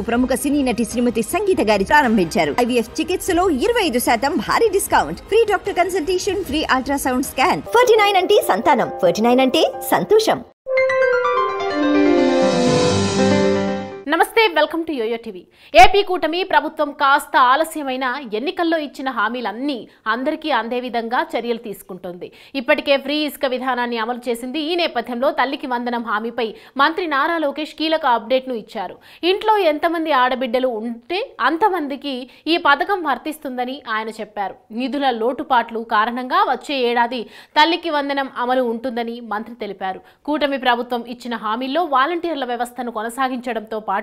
ప్రముఖ సినీ నటి శ్రీమతి సంగీత గారి ప్రారంభించారు. ఐవీఎఫ్ చికిత్సలో 25% భారీ discount, free doctor consultation, free ultrasound scan. 49 అంటే సంతానం, 49 అంటే సంతోషం. నమస్తే, welcome to YoYo TV. AP కూటమి ప్రభుత్వం కాస్త ఆలస్యమైన ఎన్నికల్లో ఇచ్చిన హామీలన్నీ అందరికీ అందే విధంగా చర్యలు తీసుకుంటోంది. ఇప్పటికే ఫ్రీ ఇసుక విధానాన్ని అమలు చేసింది. ఈ నేపథ్యంలో తల్లికి వందనం హామీపై మంత్రి నారా లోకేష్ కీలక అప్డేట్ను ఇచ్చారు. ఇంట్లో ఎంతమంది ఆడబిడ్డలు ఉంటే అంతమందికి ఈ పథకం వర్తిస్తుందని ఆయన చెప్పారు. నిధుల లోటుపాట్లు కారణంగా వచ్చే ఏడాది తల్లికి వందనం అమలు ఉంటుందని మంత్రి తెలిపారు. కూటమి ప్రభుత్వం ఇచ్చిన హామీల్లో వాలంటీర్ల వ్యవస్థను కొనసాగించడంతో పాటు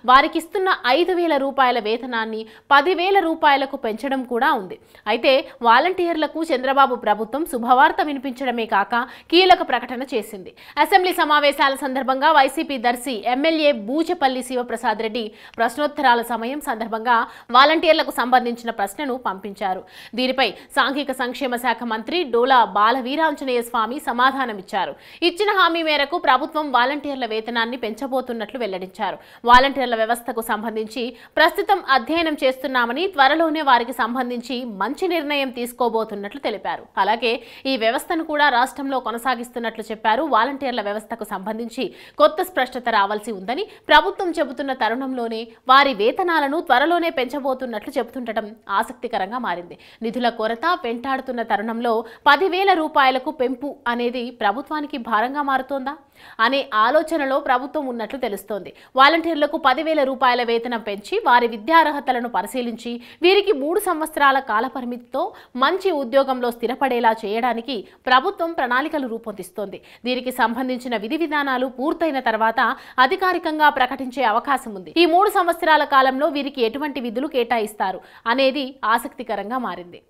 వారికిస్తున్న 5,000 రూపాయల వేతనాన్ని 10,000 రూపాయలకు పెంచడం కూడా ఉంది. అయితే వాలంటీర్లకు చంద్రబాబు ప్రభుత్వం శుభవార్త వినిపించడమే కాక కీలక ప్రకటన చేసింది. అసెంబ్లీ సమావేశాల సందర్భంగా వైసీపీ దర్శి ఎమ్మెల్యే బూచపల్లి శివప్రసాద్ రెడ్డి ప్రశ్నోత్తరాల సమయం సందర్భంగా వాలంటీర్లకు సంబంధించిన ప్రశ్నను పంపించారు. దీనిపై సాంఘిక సంక్షేమ శాఖ మంత్రి డోలా బాల వీరాంజనేయ స్వామి సమాధానమిచ్చారు. ఇచ్చిన హామీ మేరకు ప్రభుత్వం వాలంటీర్ల వేతనాన్ని పెంచబోతున్నట్లు వెల్లడించారు. వాలంటీర్ల వ్యవస్థకు సంబంధించి ప్రస్తుతం అధ్యయనం చేస్తున్నామని, త్వరలోనే వారికి సంబంధించి మంచి నిర్ణయం తీసుకోబోతున్నట్లు తెలిపారు. అలాగే ఈ వ్యవస్థను కూడా రాష్ట్రంలో కొనసాగిస్తున్నట్లు చెప్పారు. వాలంటీర్ల వ్యవస్థకు సంబంధించి కొత్త స్పష్టత రావాల్సి ఉందని ప్రభుత్వం చెబుతున్న తరుణంలోనే వారి వేతనాలను త్వరలోనే పెంచబోతున్నట్లు చెబుతుండటం ఆసక్తికరంగా మారింది. నిధుల కొరత వెంటాడుతున్న తరుణంలో 10,000 రూపాయలకు పెంపు అనేది ప్రభుత్వానికి భారంగా మారుతోందా అనే ఆలోచనలో ప్రభుత్వం ఉన్నట్లు తెలుస్తోంది. వాలంటీర్లకు 10,000 రూపాయల వేతనం పెంచి వారి విద్యార్హతలను పరిశీలించి వీరికి 3 సంవత్సరాల కాలపరిమితితో మంచి ఉద్యోగంలో స్థిరపడేలా చేయడానికి ప్రభుత్వం ప్రణాళికలు రూపొందిస్తోంది. దీనికి సంబంధించిన విధి విధానాలు పూర్తయిన తర్వాత అధికారికంగా ప్రకటించే అవకాశం ఉంది. ఈ 3 సంవత్సరాల కాలంలో వీరికి ఎటువంటి విధులు కేటాయిస్తారు అనేది ఆసక్తికరంగా మారింది.